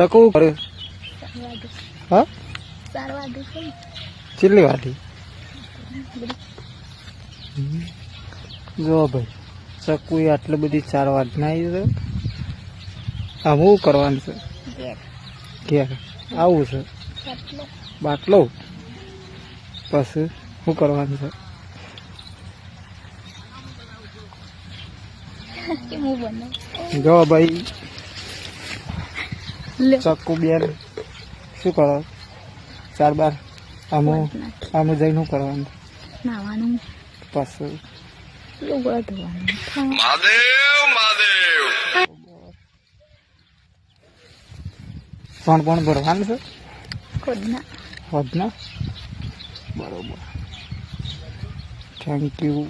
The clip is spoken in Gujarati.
ચકવું કરે હા ચીલી વાટી જો ભાઈ ચકવી આટલી બધી 4 વાટ ના આવી છે. આમ શું કરવાનું છે? ઘેર આવું છે બાટલો પછી શું કરવાનું છે? જો ભાઈ ચક્કુ બેન શું કરો 4 બાર આમ જઈને શું કરવાનું? નાવાનું પછી લુગડા ધોવાનું. પણ ભરવાનું છે ખોદના હોદના બરોબર. Thank you.